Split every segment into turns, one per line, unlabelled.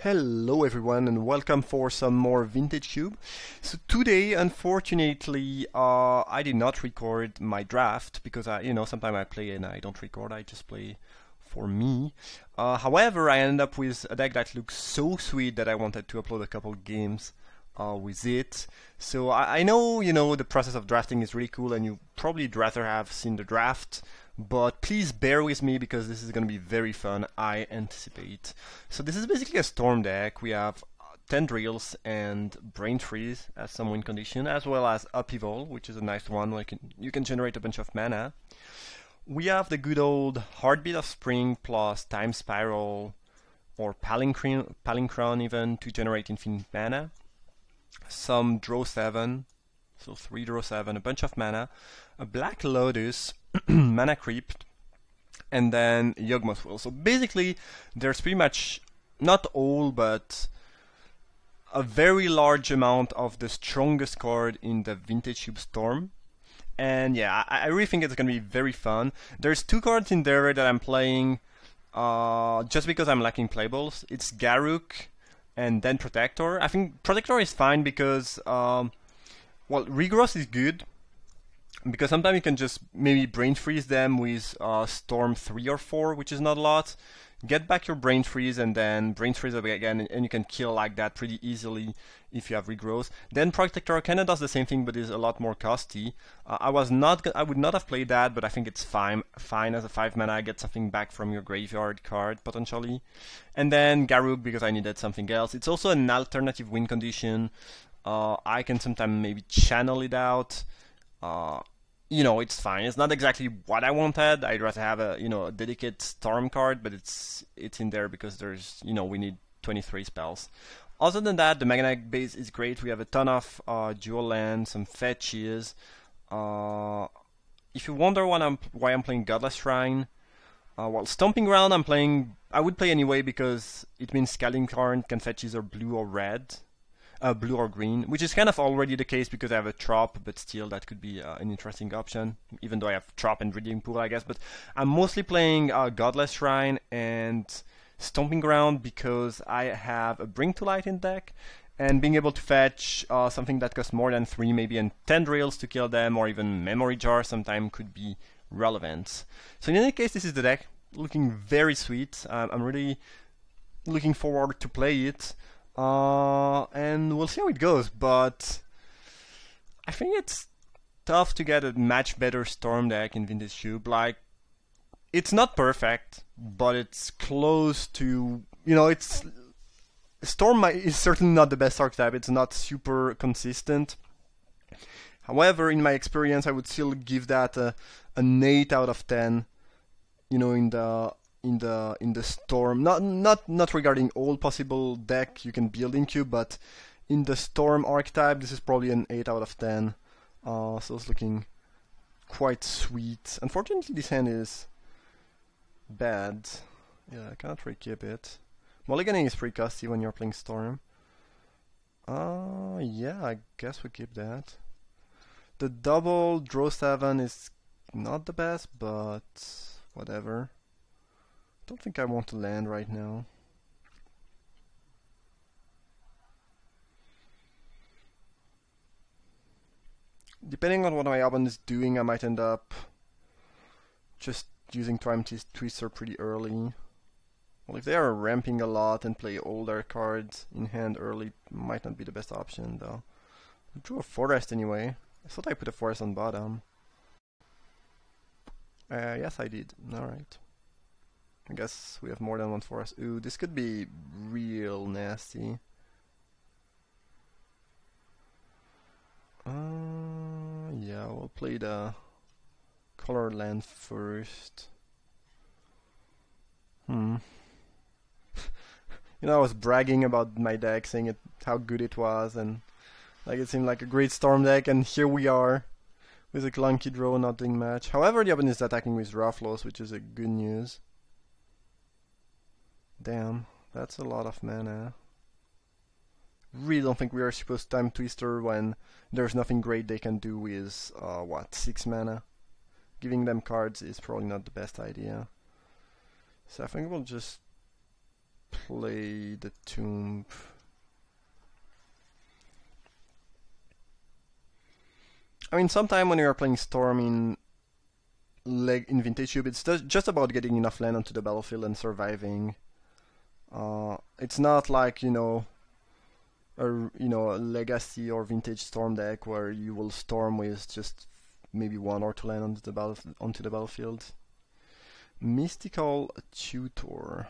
Hello everyone and welcome for some more Vintage Cube. So today, unfortunately, I did not record my draft because sometimes I play and I don't record, I just play for me. However, I ended up with a deck that looks so sweet that I wanted to upload a couple games with it. So I know, the process of drafting is really cool and you probably rather have seen the draft. But please bear with me because this is going to be very fun, I anticipate. So this is basically a storm deck. We have Tendrils and Brain Freeze as some win condition, as well as Upheaval, which is a nice one where you can generate a bunch of mana. We have the good old Heartbeat of Spring plus Time Spiral or Palinchron even to generate infinite mana. Some Draw 7, so 3 Draw 7, a bunch of mana. A Black Lotus, Mana Creep, and then Yawgmoth's Will. So basically, there's pretty much, not all, but a very large amount of the strongest card in the Vintage Cube Storm. And yeah, I really think it's going to be very fun. There's two cards in there that I'm playing just because I'm lacking playables. It's Garruk and then Protector. I think Protector is fine because, well, Regrowth is good. Because sometimes you can just maybe Brain Freeze them with Storm 3 or 4, which is not a lot. Get back your Brain Freeze and then Brain Freeze again, and you can kill like that pretty easily if you have Regrowth. Then Protector kinda does the same thing, but is a lot more costly. I would not have played that, but I think it's fine as a 5 mana. Get something back from your graveyard card potentially. And then Garruk because I needed something else. It's also an alternative win condition. I can sometimes maybe channel it out. It's fine. It's not exactly what I wanted. I'd rather have a dedicated Storm card, but it's in there because there's we need 23 spells. Other than that, the Mana base is great. We have a ton of dual lands, some fetches. If you wonder why I'm playing Godless Shrine, well, Stomping Ground I would play anyway because it means Scalding Tarn can fetch either blue or red. Blue or green, which is kind of already the case because I have a Trop, but still that could be an interesting option, even though I have Trop and Redeem Pool, I guess. But I'm mostly playing Godless Shrine and Stomping Ground because I have a Bring to Light in deck, and being able to fetch something that costs more than 3, maybe, and Tendrils to kill them, or even Memory Jar sometimes could be relevant. So in any case, this is the deck, looking very sweet. I'm really looking forward to play it. And we'll see how it goes, but I think it's tough to get a much better Storm deck in Vintage Cube. Like, it's not perfect, but it's close to, it's... Storm is certainly not the best archetype, it's not super consistent. However, in my experience, I would still give that an 8 out of 10, in the Storm, not regarding all possible deck you can build in Cube, but in the Storm archetype, this is probably an 8 out of 10. So it's looking quite sweet. Unfortunately, this hand is bad. Yeah, I cannot re-keep it. Mulliganing is pretty costly when you're playing Storm. Yeah, I guess we keep that. The double draw 7 is not the best, but whatever. Don't think I want to land right now. Depending on what my opponent is doing, I might end up just using Time Twister pretty early. Well, if they are ramping a lot and play all their cards in hand early, might not be the best option though. I drew a forest anyway. I thought I put a forest on bottom. Yes, I did. Alright. I guess we have more than one forest. Ooh, this could be real nasty. Yeah, we'll play the color land first. I was bragging about my deck, saying how good it was, and like it seemed like a great Storm deck, and here we are with a clunky draw not doing much. However, the opponent is attacking with Rathalos, which is a good news. Damn, that's a lot of mana. Really don't think we are supposed to Time Twister when there's nothing great they can do with, 6 mana? Giving them cards is probably not the best idea. So I think we'll just play the Tomb. I mean, sometime when you're playing Storm in Vintage Cube, it's just about getting enough land onto the battlefield and surviving. It's not like, a Legacy or Vintage Storm deck where you will storm with just maybe 1 or 2 land onto the battlefield. Mystical Tutor.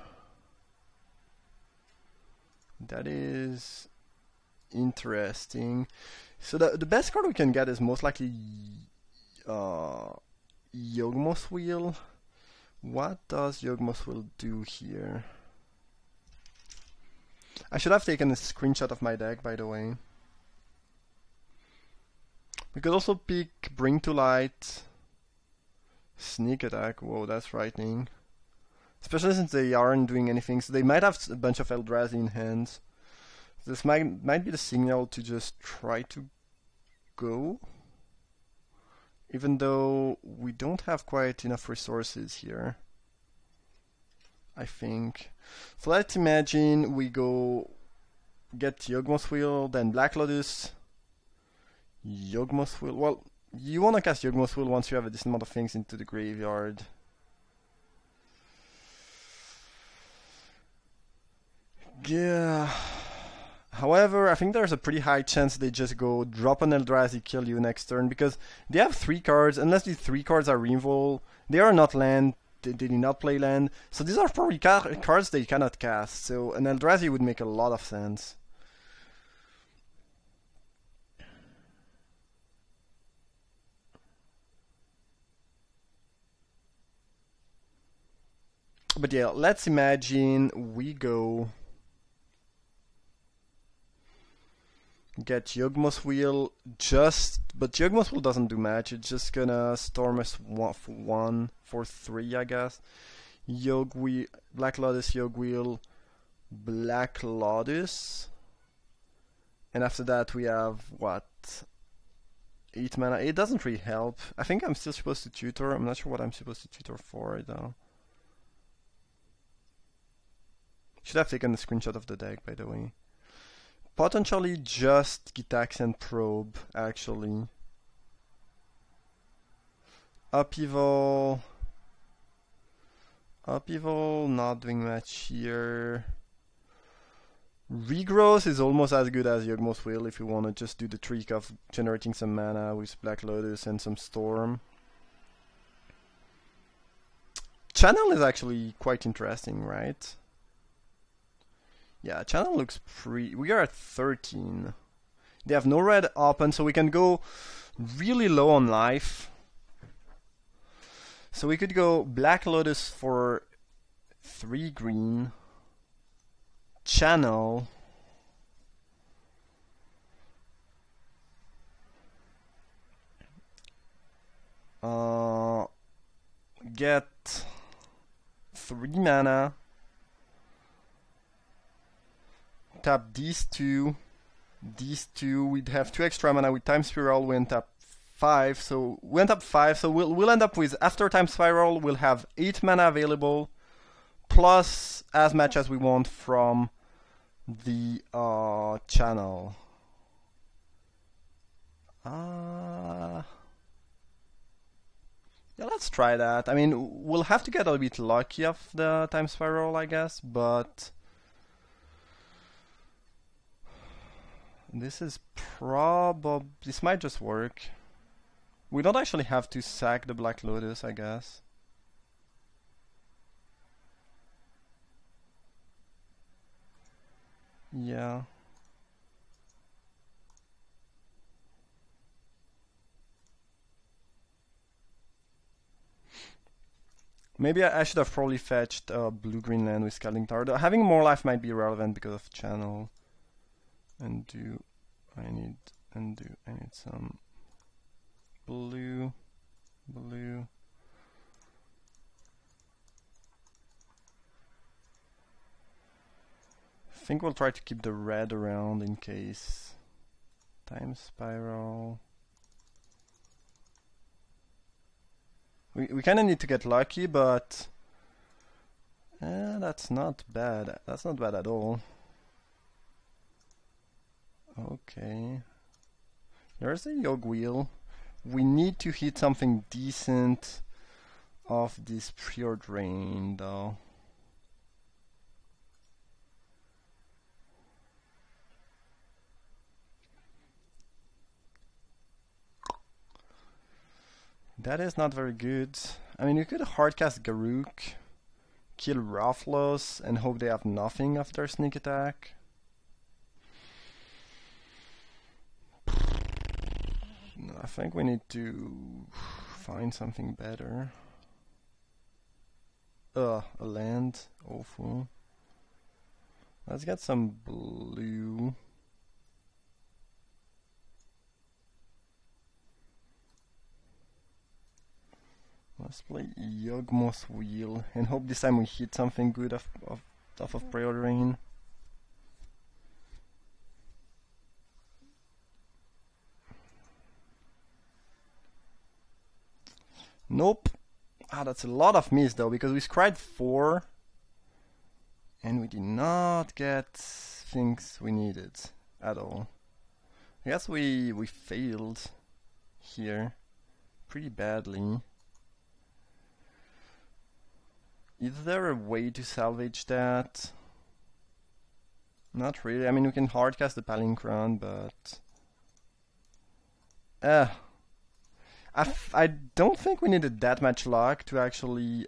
That is interesting. So the best card we can get is most likely Yawgmoth Wheel. What does Yawgmoth Wheel do here? I should have taken a screenshot of my deck, by the way. We could also pick Bring to Light, Sneak Attack. Whoa, that's frightening. Especially since they aren't doing anything, so they might have a bunch of Eldrazi in hand. This might be the signal to just try to go, even though we don't have quite enough resources here, I think. So let's imagine we go get Yawgmoth Wheel, then Black Lotus, Yawgmoth Wheel. Well, you want to cast Yawgmoth Wheel once you have a decent amount of things into the graveyard. Yeah. However, I think there's a pretty high chance they just go drop an Eldrazi, kill you next turn, because they have 3 cards. Unless these 3 cards are removal, they are not land. They did not play land. So these are probably cards they cannot cast. So an Eldrazi would make a lot of sense. But yeah, let's imagine we go get Yawgmoth Wheel, but Yawgmoth Wheel doesn't do much. It's just gonna storm us 1 for 3, I guess. Black Lotus, Yawgwheel, Black Lotus, and after that we have what? 8 mana. It doesn't really help. I think I'm still supposed to tutor. I'm not sure what I'm supposed to tutor for though. Should have taken a screenshot of the deck, by the way. Potentially just Gitaxian Probe, actually. Upheaval, not doing much here. Regrowth is almost as good as Yawgmoth Wheel if you want to just do the trick of generating some mana with Black Lotus and some Storm. Channel is actually quite interesting, right? Yeah, Channel looks pretty... We are at 13. They have no red open, so we can go really low on life. So we could go Black Lotus for 3 green. Channel. Get 3 mana. Tap these two, we'd have 2 extra mana with Time Spiral. We untap 5, so we'll end up with, after Time Spiral, we'll have 8 mana available, plus as much as we want from the channel. Yeah, let's try that. I mean, we'll have to get a bit lucky off the Time Spiral, I guess, but this might just work. We don't actually have to sack the Black Lotus, I guess. Yeah. Maybe I should have probably fetched blue-green land with Scalding Target. Having more life might be relevant because of channel. I need some blue. I think we'll try to keep the red around in case. Time Spiral. We kind of need to get lucky, but That's not bad. That's not bad at all. Okay. Here's the Yogg Wheel. We need to hit something decent off this Preordain though. That is not very good. I mean, you could hardcast Garruk, kill Rathalos, and hope they have nothing after sneak attack. I think we need to find something better. A land. Awful. Let's get some blue. Let's play Yawgmoth Wheel and hope this time we hit something good off of Preordain. Nope. Ah, that's a lot of miss though, because we scryed 4 and we did not get things we needed at all. I guess we failed here pretty badly. Is there a way to salvage that? Not really. I mean, we can hardcast the Palinchron, but I don't think we needed that much luck to actually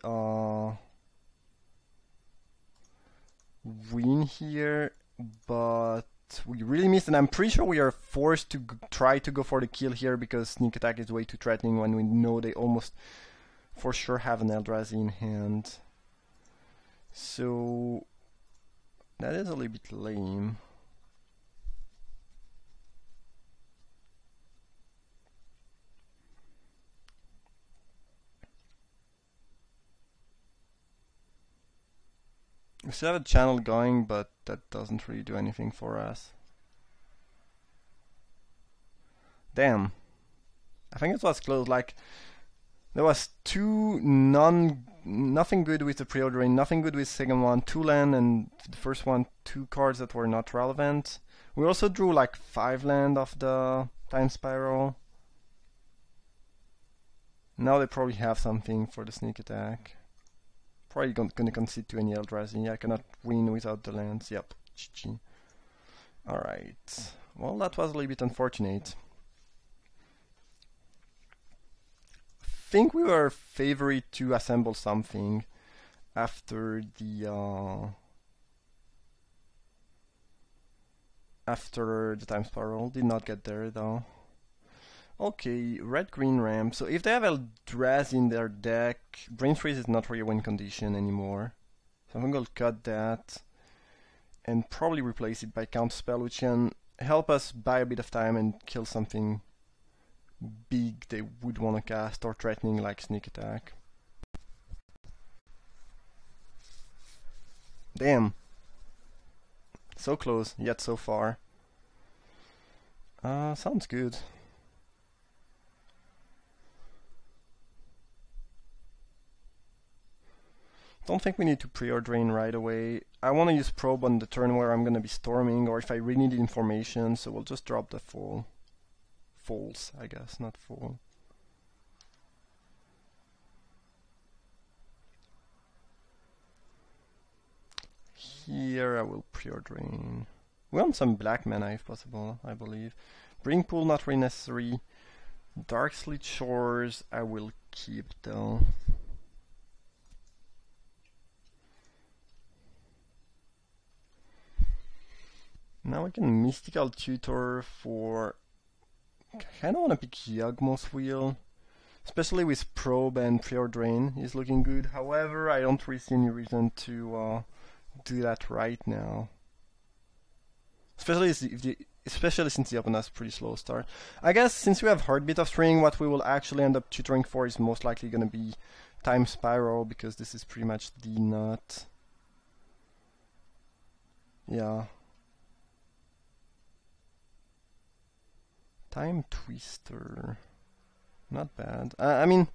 win here, but we really missed, and I'm pretty sure we are forced to try to go for the kill here because sneak attack is way too threatening when we know they almost for sure have an Eldrazi in hand. So that is a little bit lame. We still have a channel going, but that doesn't really do anything for us. Damn. I think it was close. Like, there was nothing good with the Preordain, nothing good with the second one, 2 land, and the first one 2 cards that were not relevant. We also drew like 5 land off the Time Spiral. Now they probably have something for the sneak attack. Probably gonna concede to any Eldrazi. I cannot win without the lands. Yep, GG. Alright. Well, that was a little bit unfortunate. I think we were favored to assemble something after the Time Spiral. Did not get there though. Okay, red-green ramp. So if they have Eldrazi in their deck, Brain Freeze is not really a win condition anymore. So I'm going to cut that and probably replace it by Counterspell, which can help us buy a bit of time and kill something big they would want to cast or threatening like sneak attack. Damn. So close, yet so far. Sounds good. Don't think we need to Preordain right away. I want to use Probe on the turn where I'm going to be storming, or if I really need information, so we'll just drop the false, I guess, not full. Here I will Preordain. We want some black mana if possible, I believe. Bring Pool not really necessary. Darksleet Shores I will keep though. Now I can Mystical Tutor for... I kinda wanna pick Yawgmoth Wheel. Especially with Probe and Preordain is looking good. However, I don't really see any reason to do that right now. Especially since the opponent has a pretty slow start. I guess since we have Heartbeat of Spring, what we will actually end up tutoring for is most likely gonna be Time Spiral, because this is pretty much the nut. Yeah. Time Twister. Not bad. I mean,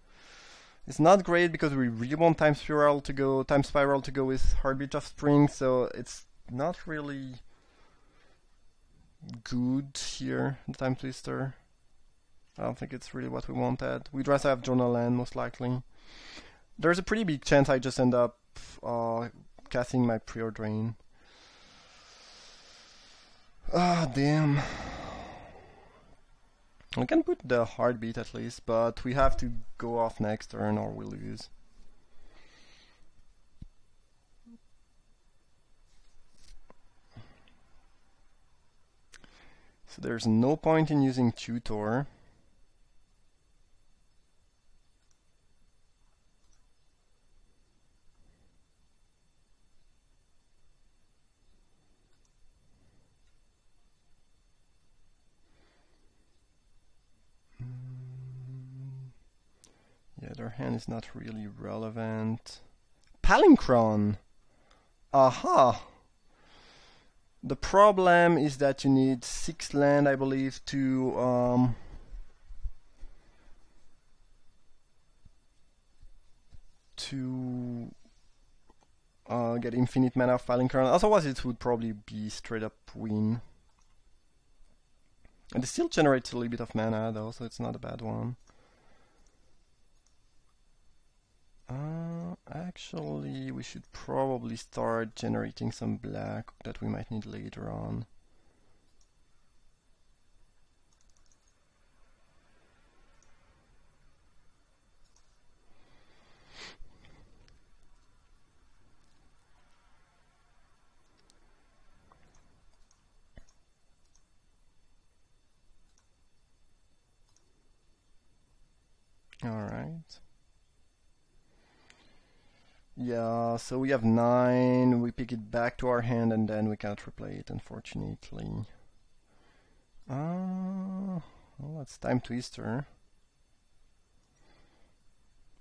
It's not great because we really want Time Spiral to go with Heartbeat of Spring, so it's not really good here, the Time Twister. I don't think it's really what we wanted. We'd rather have Journal Land, most likely. There's a pretty big chance I just end up casting my Preordain. Ah, damn. We can put the Heartbeat at least, but we have to go off next turn or we lose. So there's no point in using Tutor. Yeah, their hand is not really relevant. Palinchron! Aha! The problem is that you need 6 land, I believe, to get infinite mana of Palinchron. Otherwise, it would probably be straight up win. And it still generates a little bit of mana, though, so it's not a bad one. Actually, we should probably start generating some black that we might need later on. Alright. Yeah, so we have 9, we pick it back to our hand and then we cannot replay it, unfortunately. Well, it's Time Twister.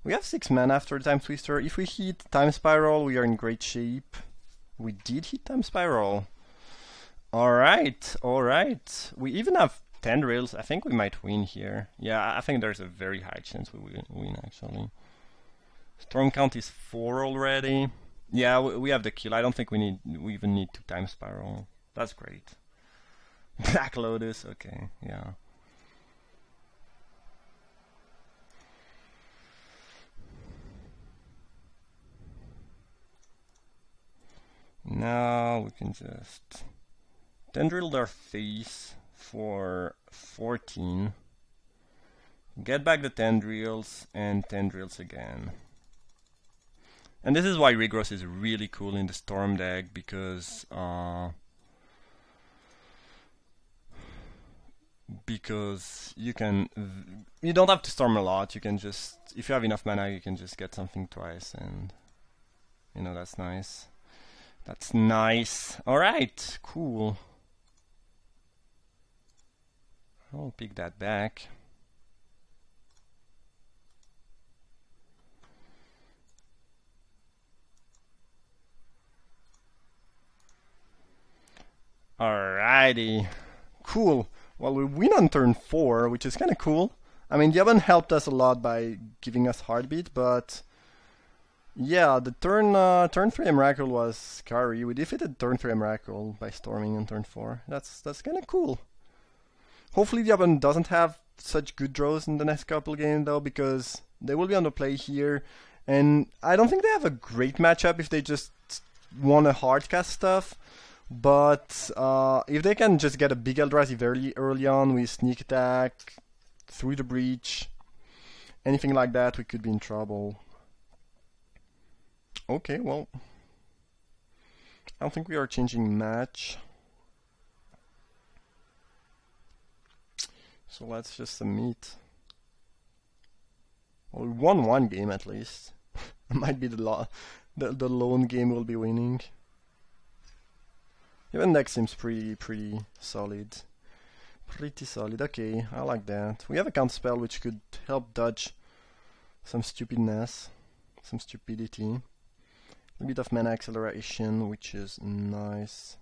We have 6 mana after Time Twister. If we hit Time Spiral, we are in great shape. We did hit Time Spiral. Alright, alright. We even have Tendrils. I think we might win here. Yeah, I think there's a very high chance we will win, actually. Storm count is 4 already. Yeah, we have the kill. I don't think we even need to Time Spiral. That's great. Black Lotus, okay, yeah. Now we can just Tendril their face for 14. Get back the Tendrils and Tendrils again. And this is why Regross is really cool in the Storm deck, because you don't have to storm a lot. You can just, if you have enough mana, you can just get something twice, and you know, that's nice. That's nice. All right, cool. I'll pick that back. Alrighty, cool. Well, we win on turn 4, which is kind of cool. I mean, Yaban helped us a lot by giving us Heartbeat, but yeah, the turn 3 Miracle was scary. We defeated turn 3 Miracle by storming on turn 4. That's kind of cool. Hopefully Yaban doesn't have such good draws in the next couple games, though, because they will be on the play here, and I don't think they have a great matchup if they just want to hardcast stuff. But if they can just get a big Eldrazi very early on with sneak attack, through the breach, anything like that, we could be in trouble. Okay, well, I don't think we are changing match. So let's just submit. Well, we won one game at least. Might be the lone game we'll be winning. Even deck seems pretty solid. Pretty solid. Okay, I like that. We have a counterspell which could help dodge some stupidness, some stupidity. A bit of mana acceleration, which is nice.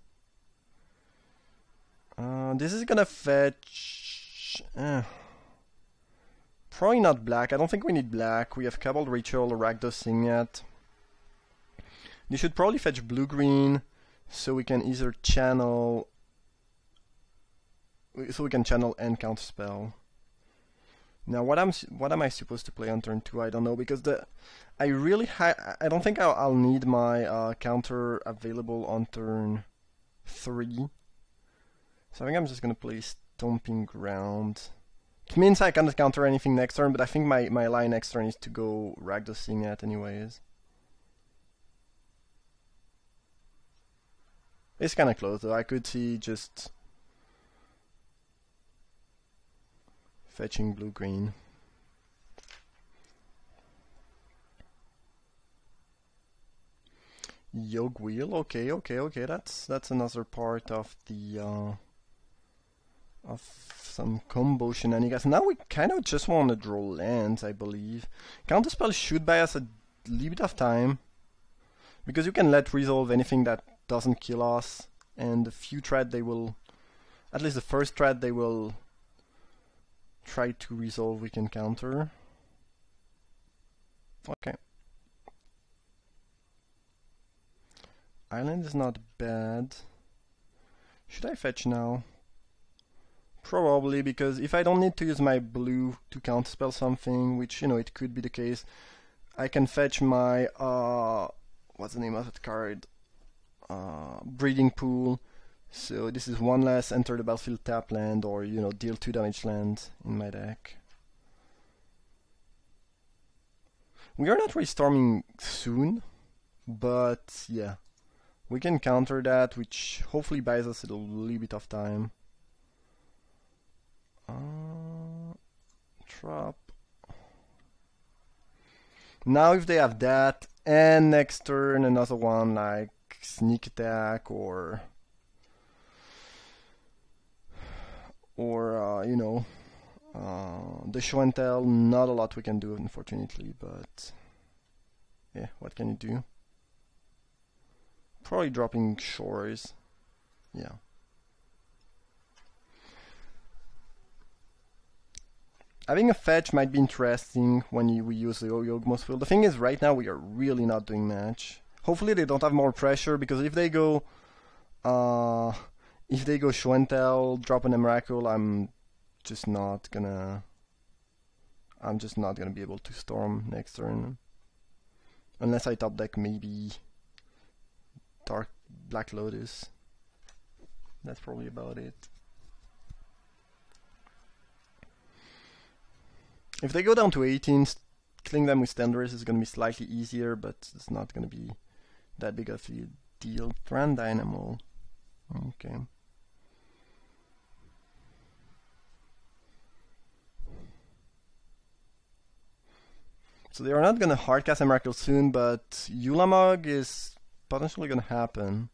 This is gonna fetch Probably not black. I don't think we need black. We have Cabal Ritual, Rakdos Signet. They should probably fetch blue-green, so we can either channel... So we can channel and counterspell. Now, what am I supposed to play on turn 2? I don't know, because I don't think I'll need my counter available on turn 3. So I think I'm just gonna play Stomping Ground. It means I cannot counter anything next turn, but I think my line next turn is to go Rakdos Signet anyways. It's kinda close though. I could see just fetching blue-green. Yog Wheel, okay. That's another part of the of some combo shenanigans. Now we kind of just want to draw lands, I believe. Counterspell should buy us a little bit of time, because you can let resolve anything that doesn't kill us, and the few threat they will, at least the first threat they will try to resolve, we can counter. Okay. Island is not bad. Should I fetch now? Probably, because if I don't need to use my blue to counterspell something, which, you know, it could be the case, I can fetch my, what's the name of that card? Breeding Pool. So this is one less enter the battlefield tap land, or, you know, deal 2 damage land in my deck. We are not restorming soon, but yeah. We can counter that, which hopefully buys us a little bit of time. Trap. Now if they have that, and next turn another one like Sneak Attack or you know, the show and tell, not a lot we can do unfortunately, but yeah, what can you do? Probably dropping Shores, yeah. Having a fetch might be interesting when we use the Yawgmoth Field. The thing is, right now we are really not doing much. Hopefully they don't have more pressure, because if they go show and tell, drop an Emrakul, I'm just not gonna be able to storm next turn, unless I top deck maybe Black Lotus. That's probably about it. If they go down to 18, killing them with Tendrils is going to be slightly easier, but it's not going to be that big of a deal. Thran Dynamo. Okay. So they are not going to hardcast Emrakul soon, but Yulamog is potentially going to happen.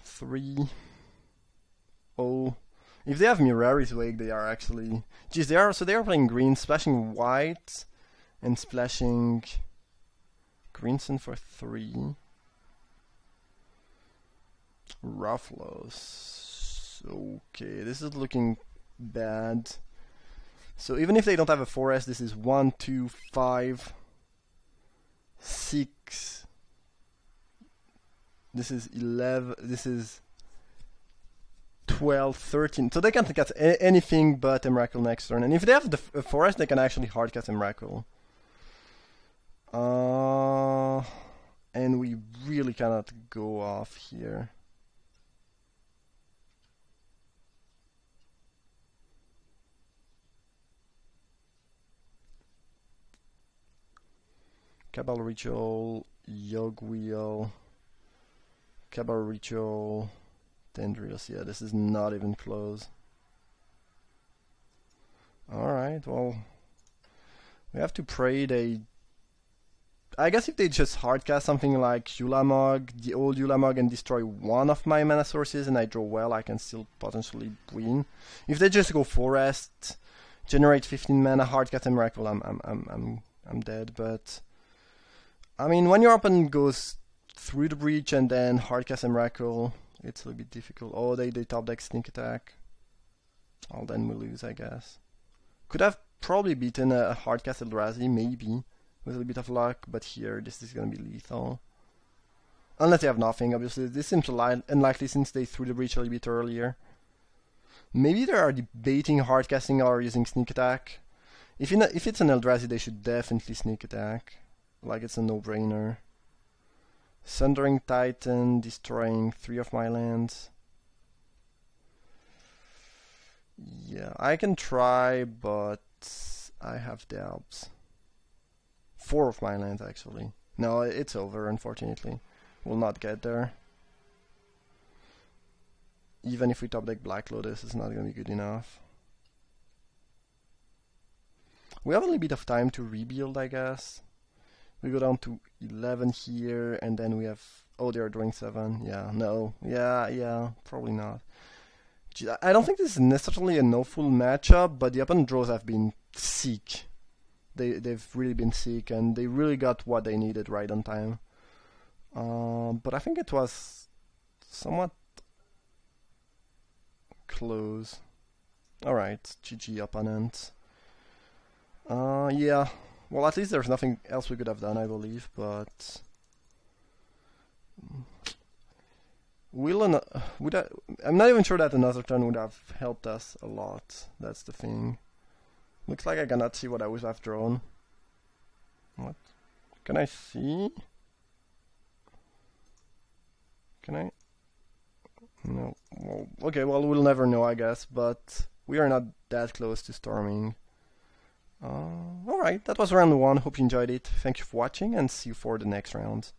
3. Oh, if they have Mirari's Wake, they are actually... Geez, they are playing green, splashing white, and splashing Greenson for 3. Rufflos. Okay, this is looking bad. So even if they don't have a forest, this is 1, 2, 5, 6. This is 11. This is 12, 13. So they can't cast anything but Emrakul next turn. And if they have the forest, they can actually hardcast Emrakul. And we really cannot go off here. Cabal Ritual, Yog Wheel, Cabal Ritual, Tendrils. Yeah, this is not even close. Alright, well, we have to pray they... I guess if they just hardcast something like Yulamog, the old Yulamog, and destroy one of my mana sources and I draw well, I can still potentially win. If they just go Forest, generate 15 mana, hardcast Emrakul, I'm dead, but... I mean, when your opponent goes through the breach and then hardcast Emrakul, it's a little bit difficult. Oh, they top deck sneak attack. Oh, then we lose, I guess. Could have probably beaten a Hardcast Eldrazi, maybe, with a little bit of luck, but here this is gonna be lethal. Unless they have nothing, obviously. This seems unlikely since they threw the breach a little bit earlier. Maybe they are debating hardcasting or using sneak attack. If it's an Eldrazi, they should definitely sneak attack. Like it's a no-brainer. Sundering Titan, destroying 3 of my lands. Yeah, I can try, but I have doubts. 4 of my lands, actually. No, it's over, unfortunately. We'll not get there. Even if we top deck Black Lotus, it's not going to be good enough. We have a little bit of time to rebuild, I guess. We go down to 11 here, and then we have... Oh, they are drawing 7. Yeah, no. Yeah, probably not. I don't think this is necessarily a no-full matchup, but the opponent draws have been sick. They've really been sick, and they really got what they needed right on time. But I think it was somewhat close. Alright, GG opponent. Yeah. Well, at least there's nothing else we could have done, I believe, but... I'm not even sure that another turn would have helped us a lot. That's the thing. Looks like I cannot see what I would have drawn. What? Can I see? Can I? No. Well, okay, well, we'll never know, I guess, but we are not that close to storming. Alright, that was round 1. Hope you enjoyed it. Thank you for watching, and see you for the next round.